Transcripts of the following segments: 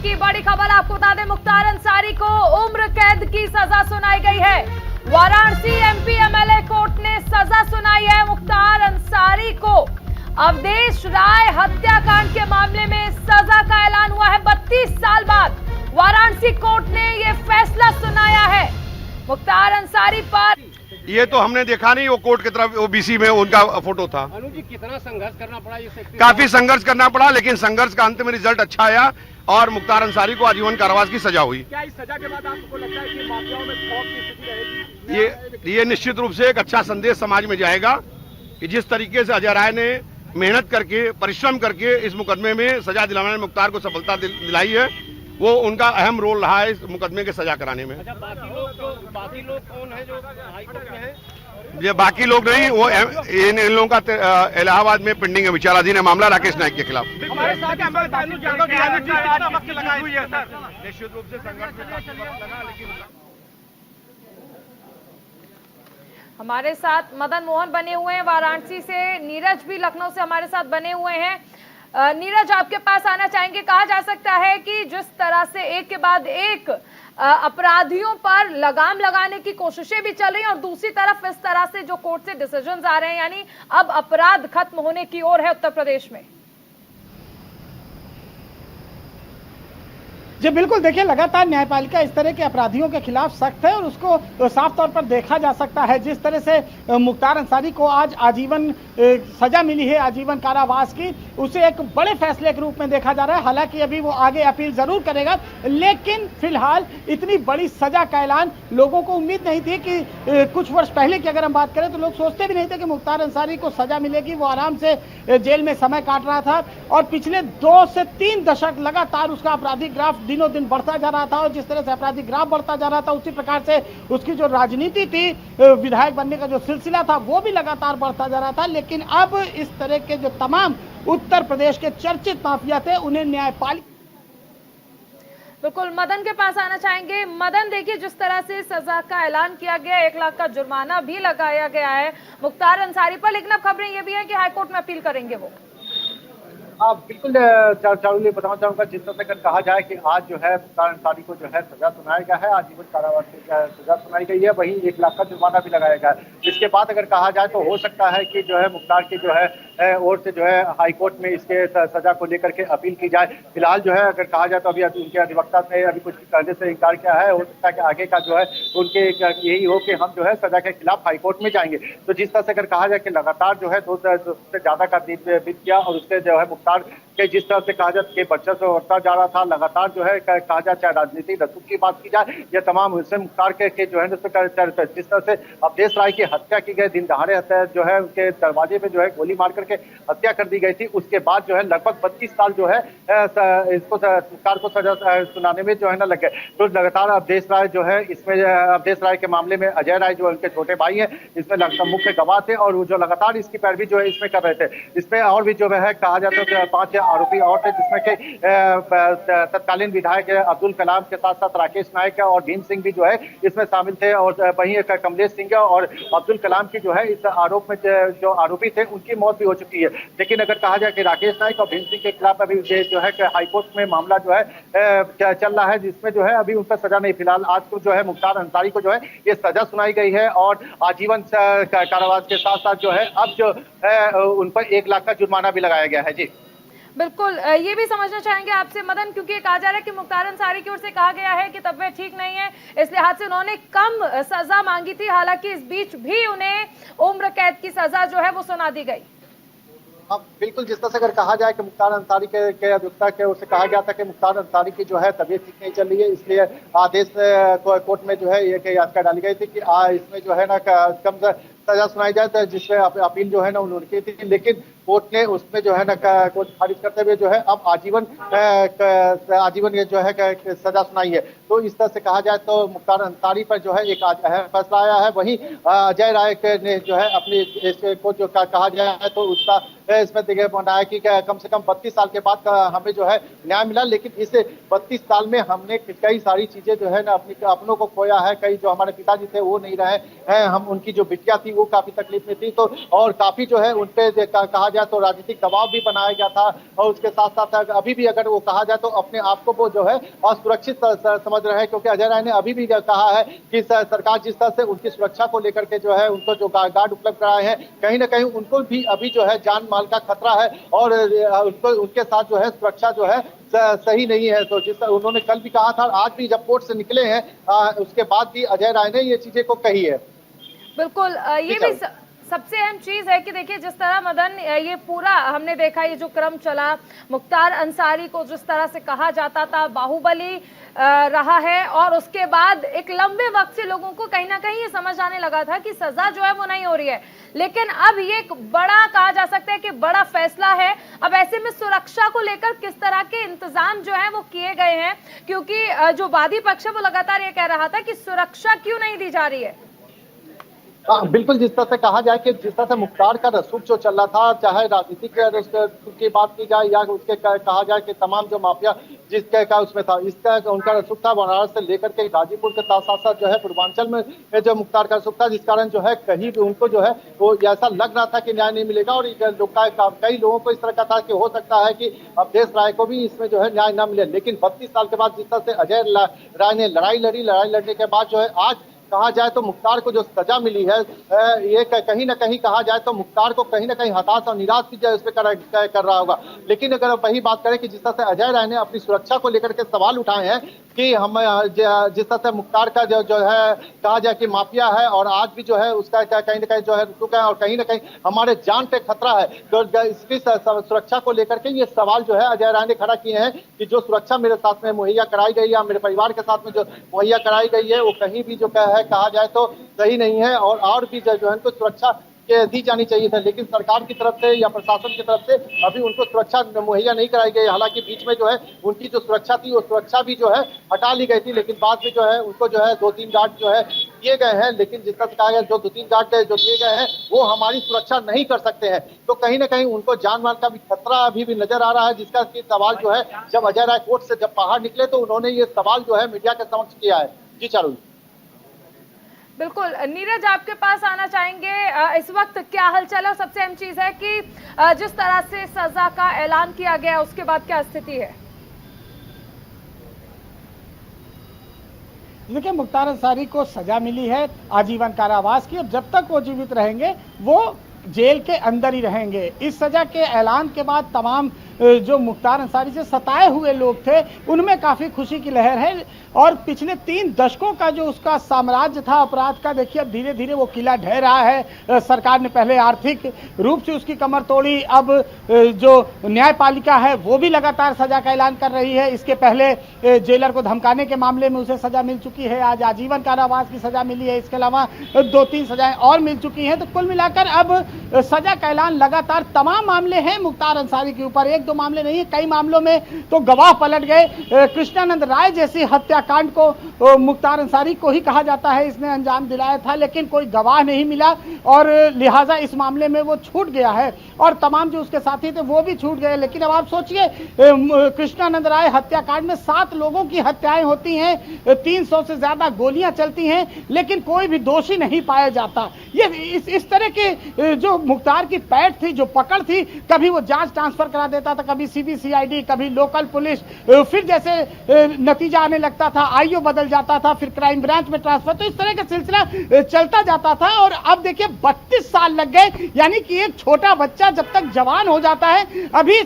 की बड़ी खबर आपको बता दें, मुख्तार अंसारी को उम्र कैद की सजा सुनाई गई है। वाराणसी एमपी एमएलए कोर्ट ने सजा सुनाई है मुख्तार अंसारी को। अवधेश राय हत्याकांड के मामले में सजा का ऐलान हुआ है। 32 साल बाद वाराणसी कोर्ट ने यह फैसला सुनाया है मुख्तार अंसारी पर। ये तो हमने देखा नहीं, वो कोर्ट की तरफ ओबीसी में उनका फोटो था। अनु जी, कितना संघर्ष करना पड़ा ये? काफी संघर्ष करना पड़ा, लेकिन संघर्ष का अंत में रिजल्ट अच्छा आया और मुख्तार अंसारी को आजीवन कारावास की सजा हुई। क्या इस सजा के बाद आपको लगता है कि माफियाओं में खौफ की स्थिति रहेगी? ये निश्चित रूप से एक अच्छा संदेश समाज में जाएगा कि जिस तरीके से अजय राय ने मेहनत करके, परिश्रम करके इस मुकदमे में सजा दिलाने में मुख्तार को सफलता दिलाई है, वो उनका अहम रोल रहा है इस मुकदमे के सजा कराने में। अच्छा, बाकी लोग कौन है जो हाई कोर्ट में है? ये बाकी लोग नहीं, वो इन लोगों का इलाहाबाद में पेंडिंग है, विचाराधीन है मामला राकेश नाइक के खिलाफ। हमारे साथ निश्चित रूप से संघर्ष लगा, लेकिन हमारे साथ मदन मोहन बने हुए हैं वाराणसी से, नीरज भी लखनऊ से हमारे साथ बने हुए हैं। नीरज, आपके पास आना चाहेंगे। कहा जा सकता है कि जिस तरह से एक के बाद एक अपराधियों पर लगाम लगाने की कोशिशें भी चल रही हैं और दूसरी तरफ इस तरह से जो कोर्ट से डिसीजंस आ रहे हैं, यानी अब अपराध खत्म होने की ओर है उत्तर प्रदेश में। जी बिल्कुल, देखिए लगातार न्यायपालिका इस तरह के अपराधियों के खिलाफ सख्त है और उसको साफ तौर पर देखा जा सकता है। जिस तरह से मुख्तार अंसारी को आज आजीवन सजा मिली है, आजीवन कारावास की, उसे एक बड़े फैसले के रूप में देखा जा रहा है। हालांकि अभी वो आगे अपील जरूर करेगा, लेकिन फिलहाल इतनी बड़ी सजा का ऐलान लोगों को उम्मीद नहीं थी कि कुछ वर्ष पहले की अगर हम बात करें तो लोग सोचते भी नहीं थे कि मुख्तार अंसारी को सजा मिलेगी। वो आराम से जेल में समय काट रहा था और पिछले 2 से 3 दशक लगातार उसका आपराधिक ग्राफ दिनों दिन बढ़ता जा रहा था और जिस तरह से आपराधिक ग्राफ बढ़ता जा रहा था उसी प्रकार से उसकी जो राजनीति थी, विधायक बनने का जो सिलसिला था, वो भी लगातार बढ़ता जा रहा था। लेकिन अब इस तरह के जो तमाम उत्तर प्रदेश के चर्चित माफिया थे, उन्हें न्यायपालिका। बिल्कुल, मदन के पास आना चाहेंगे। मदन, देखिए जिस तरह से सजा का ऐलान किया गया, 1 लाख का जुर्माना भी लगाया गया है मुख्तार अंसारी पर, लेकिन अब खबरें ये भी है कि हाईकोर्ट में अपील करेंगे वो। हाँ बिल्कुल, चारूली बताना चाहूंगा, जिस तरह से कहा जाए कि आज जो है मुख्तार अंसारी को जो है सजा सुनाया गया है, आजीवन कारावास की सजा सुनाई गई है, वहीं 1 लाख का जुर्माना भी लगाया गया है। इसके बाद अगर कहा जाए तो हो सकता है कि जो है मुख्तार की जो है ओर से जो है हाईकोर्ट में इसके सजा को लेकर के अपील की जाए। फिलहाल जो है अगर कहा जाए तो अभी उनके अधिवक्ता ने अभी कुछ करने से इनकार किया है। हो सकता है कि आगे का जो है उनके यही हो कि हम जो है सजा के खिलाफ हाईकोर्ट में जाएंगे। तो जिस तरह से अगर कहा जाए कि लगातार जो है 2 से ज्यादा का दिन बीत गया और उसके जो है मुख्तार के जिस तरह से कहा जाए कि वर्चस्व बढ़ता जा रहा था, लगातार जो है कहा जाए चाहे राजनीतिक रसूख की बात की जाए या तमाम हुसैन मुख्तार के जो है जिस तरह से अवधेश राय की हत्या की गई, दिन दहाड़े हत्या जो है उनके दरवाजे पे जो है गोली मार करके हत्या कर दी गई थी, उसके बाद जो है लगभग 32 साल जो है इसको मुख्तार को सजा सुनाने में जो है ना लग गए। तो लगातार अवधेश राय जो है इसमें, अवधेश राय के मामले में अजय राय जो उनके छोटे भाई हैं इसमें मुख्य गवाह थे और जो लगातार इसकी पैरवी जो है इसमें कर रहे थे। इसमें और भी जो है कहा जाता है 5 आरोपी और थे, जिसमें कि तत्कालीन विधायक अब्दुल कलाम के साथ साथ राकेश नायक और भीम सिंह भी जो है इसमें शामिल थे और वहीं कमलेश सिंह और अब्दुल कलाम की जो है इस आरोप में जो आरोपी थे उनकी मौत भी हो चुकी है। लेकिन अगर कहा जाए कि राकेश नायक और भीम सिंह के खिलाफ अभी जो है हाईकोर्ट में मामला जो है चल रहा है, जिसमें जो है अभी उनका सजा नहीं। फिलहाल आज को जो है मुख्तार अंसारी को जो है ये सजा सुनाई गई है और आजीवन कारावास के साथ साथ जो है अब जो है उन पर 1 लाख का जुर्माना भी लगाया गया है। जी बिल्कुल, ये भी समझना चाहेंगे आपसे मदन, क्योंकि कहा जा रहा है कि मुख्तार अंसारी की ओर से कहा गया है कि तबीयत ठीक नहीं है, इस लिहाज से उन्होंने कम सजा मांगी थी। हालांकि इस बीच भी उन्हें उम्र कैद की सजा जो है वो सुना दी गई। हाँ बिल्कुल, जिस तरह से अगर कहा जाए कि मुख्तार अंसारी के अधिवक्ता के उससे कहा गया था कि मुख्तार अंसारी की जो है तबीयत ठीक नहीं चल रही है, इसलिए आदेश कोर्ट में जो है ये याचिका डाली गई थी कि इसमें जो है ना कम सजा सुनाई जाए, तो जिसमें अपील जो है ना उन्होंने की थी, लेकिन कोर्ट ने उसमें जो है ना कोर्ट खारिज करते हुए जो है अब आजीवन जो है सजा सुनाई है। तो इस तरह से कहा जाए तो मुख्तार अंसारी पर जो है एक अहम फैसला आया है। वहीं अजय राय ने जो है अपनी को जो कहा जाए तो उसका इसमें देखिए बनाया कि कम से कम 32 साल के बाद हमें जो है न्याय मिला, लेकिन इस 32 साल में हमने कई सारी चीजें जो है ना अपनों को खोया है। कई जो हमारे पिताजी थे वो नहीं रहे हैं, हम उनकी जो बिटिया थी वो काफी तकलीफ में थी, तो और काफी जो है उनपे कहा जाए तो राजनीतिक दबाव भी बनाया गया था, और उसके साथ साथ अभी भी अगर वो कहा जाए तो अपने आप को वो जो है असुरक्षित समझ रहे हैं, क्योंकि अजय राय ने अभी भी कहा है कि सरकार जिस तरह से उनकी सुरक्षा को लेकर के जो है उनको जो गार्ड उपलब्ध कराए हैं, कहीं ना कहीं उनको भी अभी जो है जान माल का खतरा है, और उनको उनके साथ जो है सुरक्षा जो है सही नहीं है। तो जिस उन्होंने कल भी कहा था, आज भी जब कोर्ट से निकले हैं उसके बाद भी अजय राय ने ये चीजें को कही है। बिल्कुल, ये भी सबसे अहम चीज है कि देखिए जिस तरह मदन ये पूरा हमने देखा, ये जो क्रम चला, मुख्तार अंसारी को जिस तरह से कहा जाता था बाहुबली रहा है, और उसके बाद एक लंबे वक्त से लोगों को कहीं ना कहीं ये समझ आने लगा था कि सजा जो है वो नहीं हो रही है, लेकिन अब ये एक बड़ा कहा जा सकता है कि बड़ा फैसला है। अब ऐसे में सुरक्षा को लेकर किस तरह के इंतजाम जो है वो किए गए हैं, क्योंकि जो वादी पक्ष है वो लगातार ये कह रहा था कि सुरक्षा क्यों नहीं दी जा रही है। बिल्कुल, जिस तरह से कहा जाए कि जिस तरह से मुख्तार का रसूख जो चल रहा था, चाहे राजनीतिक की बात की जाए या उसके कहा जाए कि तमाम जो माफिया जिसके का उसमें था, इसका उनका रसूख था बनारस से लेकर के गाजीपुर के साथ साथ जो है पूर्वांचल में जो मुख्तार का रसूख था, जिस कारण जो है कहीं भी उनको जो है वो ऐसा लग रहा था कि न्याय नहीं मिलेगा, और कई लोगों को इस तरह का था कि हो सकता है कि अवधेश राय को भी इसमें जो है न्याय न मिले। लेकिन 32 साल के बाद जिस तरह से अजय राय ने लड़ाई लड़ने के बाद जो है आज कहा जाए तो मुख्तार को जो सजा मिली है, ये कहीं ना कहीं कहा जाए तो मुख्तार को कहीं ना कहीं हताश और निराश भी जो इस पे कर रहा होगा। लेकिन अगर वही बात करें कि जिस तरह से अजय राय ने अपनी सुरक्षा को लेकर के सवाल उठाए हैं कि हम जिस तरह से मुख्तार का जो है कहा जाए कि माफिया है, और आज भी जो है उसका कहीं ना कहीं जो है रुका है, और कहीं ना कहीं हमारे जान पे खतरा है, तो इसकी सुरक्षा को लेकर के ये सवाल जो है अजय राय ने खड़ा किए हैं कि जो सुरक्षा मेरे साथ में मुहैया कराई गई या मेरे परिवार के साथ में जो मुहैया कराई गई है वो कहीं भी जो कहा जाए तो सही नहीं है, और भी जो है उनको सुरक्षा दी जानी चाहिए था। लेकिन सरकार की तरफ से या प्रशासन की तरफ से अभी उनको सुरक्षा मुहैया नहीं कराई गई। हालांकि बीच में जो है उनकी जो सुरक्षा थी वो सुरक्षा भी जो है हटा ली गई थी, लेकिन बाद में जो है उनको जो है 2-3 गार्ड जो है दिए गए हैं। लेकिन जिस तरह से कहा गया जो 2-3 गार्ड जो दिए गए हैं वो हमारी सुरक्षा नहीं कर सकते हैं, तो कहीं ना कहीं उनको जान माल का भी खतरा अभी भी नजर आ रहा है, जिसका सवाल जो है जब अजय राय कोर्ट से जब बाहर निकले तो उन्होंने ये सवाल जो है मीडिया के समक्ष किया है। जी चारुल। बिल्कुल, नीरज आपके पास आना चाहेंगे, इस वक्त क्या हलचल है? सबसे अहम चीज है कि जिस तरह से सजा का ऐलान किया गया उसके बाद क्या स्थिति है? देखिए, मुख्तार अंसारी को सजा मिली है आजीवन कारावास की, और जब तक वो जीवित रहेंगे वो जेल के अंदर ही रहेंगे। इस सजा के ऐलान के बाद तमाम जो मुख्तार अंसारी से सताए हुए लोग थे उनमें काफी खुशी की लहर है, और पिछले 3 दशकों का जो उसका साम्राज्य था अपराध का, देखिए अब धीरे धीरे वो किला ढह रहा है। सरकार ने पहले आर्थिक रूप से उसकी कमर तोड़ी, अब जो न्यायपालिका है वो भी लगातार सजा का ऐलान कर रही है। इसके पहले जेलर को धमकाने के मामले में उसे सजा मिल चुकी है, आज आजीवन कारावास की सजा मिली है, इसके अलावा 2-3 सजाएं और मिल चुकी हैं। तो कुल मिलाकर अब सजा का ऐलान लगातार तमाम मामले हैं मुख्तार अंसारी के ऊपर, 1-2 मामले नहीं है, कई मामलों में तो गवाह पलट गए। कृष्णानंद राय जैसी हत्याकांड को मुख्तार अंसारी को ही कहा जाता है इसने अंजाम दिलाया था, लेकिन कोई गवाह नहीं मिला और लिहाजा इस मामले में वो छूट गया है, और तमाम जो उसके साथी थे वो भी छूट गए। लेकिन अब आप सोचिए, कृष्णानंद राय हत्याकांड में 7 लोगों की हत्याएं होती हैं, 300 से ज्यादा गोलियां चलती हैं, लेकिन कोई भी दोषी नहीं पाया जाता। ये इस तरह के जो मुख्तार की पैठ थी, जो पकड़ थी, कभी वो जांच ट्रांसफर करा देता था, कभी सीबीसीआईडी, कभी लोकल पुलिस, फिर जैसे नतीजा आने लगता था आईओ बदल जाता था, फिर क्राइम ब्रांच में ट्रांसफर, तो इस तरह का सिलसिला चलता जाता था। और अब देखिए 32 साल लग गए, यानी कि एक छोटा बच्चा जब तक जवान हो जाता है, अभी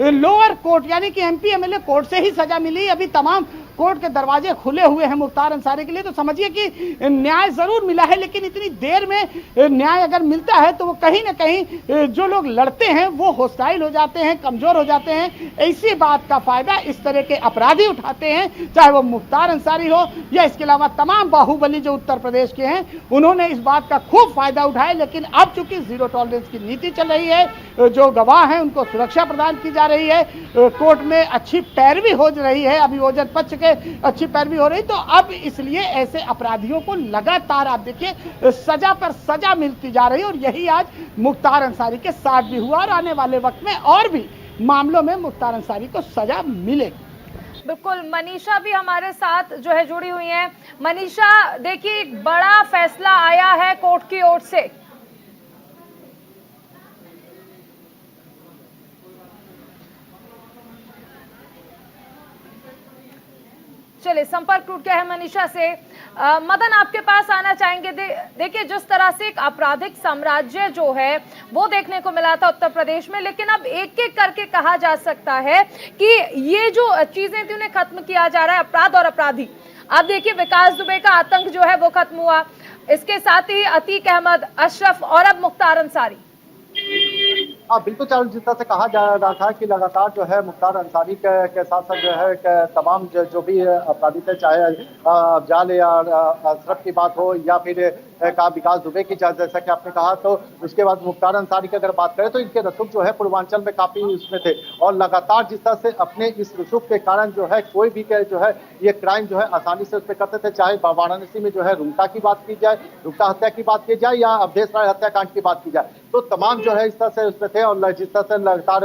लोअर कोर्ट यानी कि एमपी एमएलए कोर्ट से ही सजा मिली, अभी तमाम कोर्ट के दरवाजे खुले हुए हैं मुख्तार अंसारी के लिए। तो समझिए कि न्याय जरूर मिला है, लेकिन इतनी देर में न्याय अगर मिलता है तो वो कहीं ना कहीं जो लोग लड़ते हैं वो होस्टाइल हो जाते हैं, कमजोर हो जाते हैं। ऐसी बात का फायदा इस तरह के अपराधी उठाते हैं, चाहे वो मुख्तार अंसारी हो या इसके अलावा तमाम बाहुबली जो उत्तर प्रदेश के हैं, उन्होंने इस बात का खूब फायदा उठाया। लेकिन अब चूंकि जीरो टॉलरेंस की नीति चल रही है, जो गवाह हैं उनको सुरक्षा प्रदान की जा रही है, कोर्ट में अच्छी पैरवी हो रही है, अभियोजन पक्ष के अच्छी पैरवी हो रही, तो अब इसलिए ऐसे अपराधियों को लगातार आप देखिए सजा पर सजा मिलती जा रही है। और यही आज मुख्तार अंसारी के साथ भी हुआ, और आने वाले वक्त में और भी मामलों में मुख्तार अंसारी को सजा मिलेगी। बिल्कुल, मनीषा भी हमारे साथ जो है जुड़ी हुई हैं। मनीषा, देखिए एक बड़ा फैसला आया है कोर्ट की ओर से। चलिए संपर्क टूट गया है मनीषा से। मदन, आपके पास आना चाहेंगे। देखिए जिस तरह से एक आपराधिक साम्राज्य जो है वो देखने को मिला था उत्तर प्रदेश में, लेकिन अब एक एक करके कहा जा सकता है कि ये जो चीजें थी उन्हें खत्म किया जा रहा है, अपराध और अपराधी। आप देखिए विकास दुबे का आतंक जो है वो खत्म हुआ, इसके साथ ही अतीक अहमद, अशरफ और अब मुख्तार अंसारी। हाँ बिल्कुल चारुल, जिस तरह से कहा जा रहा था कि लगातार जो है मुख्तार अंसारी के साथ साथ जो है तमाम जो भी अपराधी थे, चाहे अफजाल या अशरफ की बात हो या फिर कहा विकास दुबे की, जैसा कि आपने कहा, तो उसके बाद मुख्तार अंसारी की अगर बात करें तो इनके रसूख जो है पूर्वांचल में काफी उसमें थे और लगातार जिस तरह से अपने इस रसूख के कारण जो है कोई भी जो है ये क्राइम जो है आसानी से उस पर करते थे। चाहे वाराणसी में जो है रुंगटा की बात की जाए, रुंगटा हत्या की बात की जाए या अवधेश राय हत्याकांड की बात की जाए, तो तमाम जो है इस तरह से उसमें थे। और जिस तरह से लगातार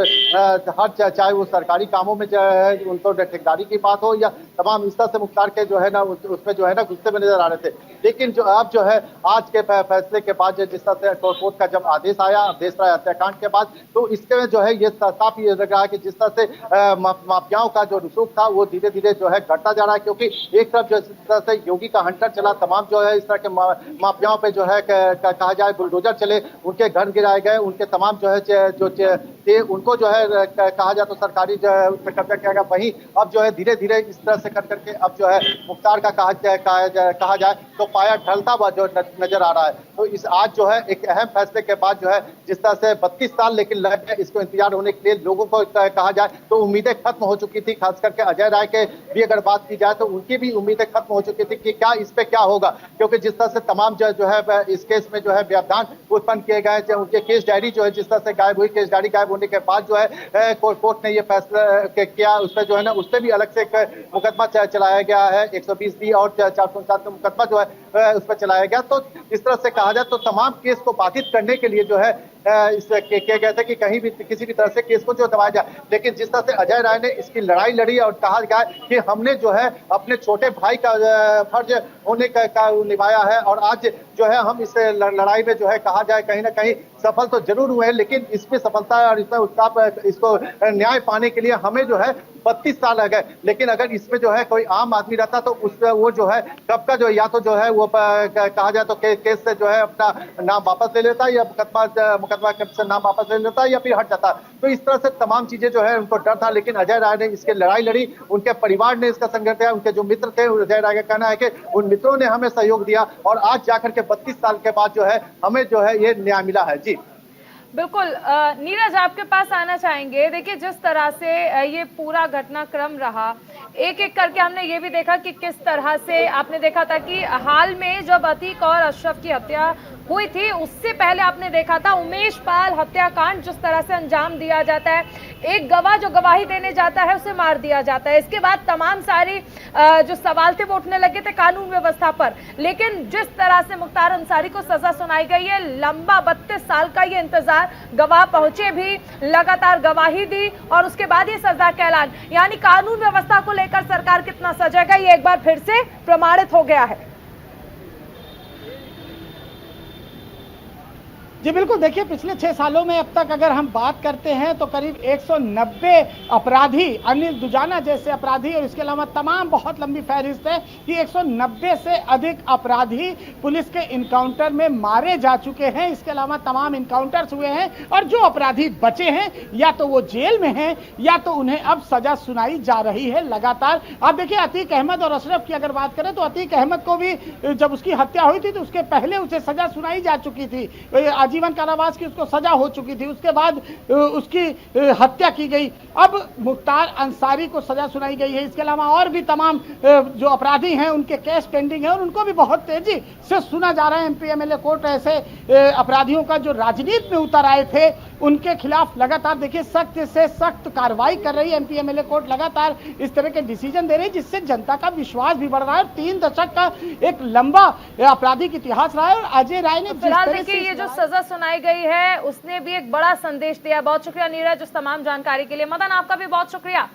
हर चाहे वो सरकारी कामों में जो है उनको ठेकेदारी की बात हो या तमाम इस तरह से मुख्तार के जो है ना उसमें जो है ना गुस्से में नजर आ रहे थे। लेकिन जो अब जो है आज के फैसले के बाद जिस तरह से कोर्ट का जब आदेश आया अवधेश राय हत्याकांड के बाद, तो इसके जो है ये साफ ये लग रहा है कि जिस तरह से माफियाओं का जो रसूख था वो धीरे धीरे जो है घटता जा रहा है। क्योंकि एक तरफ जिस तरह से योगी का हंटर चला, तमाम जो है इस तरह के माफियाओं पे जो है कहा जाए बुलडोजर चले, उनके घर गिराए गए, उनके तमाम जो है जो थे उनको जो है कहा जाए तो सरकारी जो है उस पर कब्जा किया गया। वहीं अब जो है धीरे धीरे इस तरह से कर करके अब जो है मुख्तार का कहा जाए तो पाया ढलता हुआ जो नजर आ रहा है। तो इस आज जो है एक अहम फैसले के बाद जो है जिस तरह से 32 साल लेकिन लग गए इसको इंतजार होने के लिए लोगों को कहा जाए तो उम्मीदें खत्म हो चुकी थी। खास करके अजय राय के भी अगर बात की जाए तो उनकी भी उम्मीदें खत्म हो चुकी थी कि क्या इस पे क्या होगा, क्योंकि जिस तरह से तमाम जो है इस केस में जो है व्यवधान उत्पन्न किए गए, उनके केस डायरी जो है जिस तरह से गायब हुई, केस डायरी गायब होने के बाद जो है कोर्ट ने ये फैसला किया, उस पर जो है ना उस पर भी अलग से एक मुकदमा चलाया गया है, 120B और 459 का मुकदमा जो है उस पर चलाया गया। तो इस तरह से कहा जाए तो तमाम केस को बाधित करने के लिए जो है इस किया गया था कि कहीं भी किसी भी तरह से केस को जो दबाया जाए। लेकिन जिस तरह से अजय राय ने इसकी लड़ाई लड़ी और कहा गया कि हमने जो है अपने छोटे भाई का फर्ज होने का निभाया है और आज जो है हम इस लड़ाई में जो है कहा जाए कहीं ना कहीं सफल तो जरूर हुए हैं, लेकिन इसमें सफलता और इसको न्याय पाने के लिए हमें जो है 32 साल लग गए। लेकिन अगर इसमें जो है कोई आम आदमी रहता तो उस वो जो है कब का जो या तो जो है वो कहा जाए तो केस से जो है अपना नाम वापस ले लेता या मुकदमा से नाम वापस ले लेता या फिर हट जाता। तो इस तरह से तमाम चीजें जो है उनको डर था, लेकिन अजय राय ने इसके लड़ाई लड़ी, उनके परिवार ने इसका संघर्ष किया, उनके जो मित्र थे अजय राय का कहना है कि उन मित्रों ने हमें सहयोग दिया और आज जाकर के 32 साल के बाद जो है हमें जो है ये न्याय मिला है। जी बिल्कुल, नीरज आपके पास आना चाहेंगे। देखिए जिस तरह से ये पूरा घटनाक्रम रहा, एक एक करके हमने ये भी देखा कि किस तरह से आपने देखा था कि हाल में जब अतीक और अशरफ की हत्या हुई थी उससे पहले आपने देखा था उमेश पाल हत्याकांड जिस तरह से अंजाम दिया जाता है, एक गवाह जो गवाही देने जाता है उसे मार दिया जाता है। इसके बाद तमाम सारी जो सवाल थे वो उठने लगे थे कानून व्यवस्था पर, लेकिन जिस तरह से मुख्तार अंसारी को सजा सुनाई गई है, लंबा 32 साल का ये इंतजार, गवाह पहुंचे भी, लगातार गवाही दी और उसके बाद ये सजा का ऐलान, यानी कानून व्यवस्था को लेकर सरकार कितना सजग है ये एक बार फिर से प्रमाणित हो गया है। जी बिल्कुल, देखिए पिछले 6 सालों में अब तक अगर हम बात करते हैं तो करीब 190 अपराधी, अनिल दुजाना जैसे अपराधी और इसके अलावा तमाम बहुत लंबी फहरिस्त है कि 190 से अधिक अपराधी पुलिस के इनकाउंटर में मारे जा चुके हैं। इसके अलावा तमाम इनकाउंटर्स हुए हैं और जो अपराधी बचे हैं या तो वो जेल में हैं या तो उन्हें अब सजा सुनाई जा रही है लगातार। आप देखिए अतीक अहमद और अशरफ की अगर बात करें तो अतीक अहमद को भी जब उसकी हत्या हुई थी तो उसके पहले उसे सजा सुनाई जा चुकी थी, आजीवन कारावास की उसको सजा हो चुकी थी, उसके बाद उसकी हत्या की गई। अब मुख्तार अंसारी को सजा सुनाई गई है। इसके अलावा और भी तमाम जो अपराधी हैं उनके केस पेंडिंग है और उनको भी बहुत तेजी से सुना जा रहा है। एमपी एमएलए कोर्ट ऐसे अपराधियों का जो राजनीति में उतर आए थे उनके खिलाफ लगातार देखिए सख्त से सख्त कार्रवाई कर रही है। एमपी एमएलए कोर्ट लगातार इस तरह के डिसीजन दे रही है जिससे जनता का विश्वास भी बढ़ रहा है। 3 दशक का एक लंबा आपराधिक इतिहास रहा है और अजय राय ने फिलहाल देखिए ये जो सजा सुनाई गई है उसने भी एक बड़ा संदेश दिया। बहुत शुक्रिया नीरज उस तमाम जानकारी के लिए। मदन आपका भी बहुत शुक्रिया।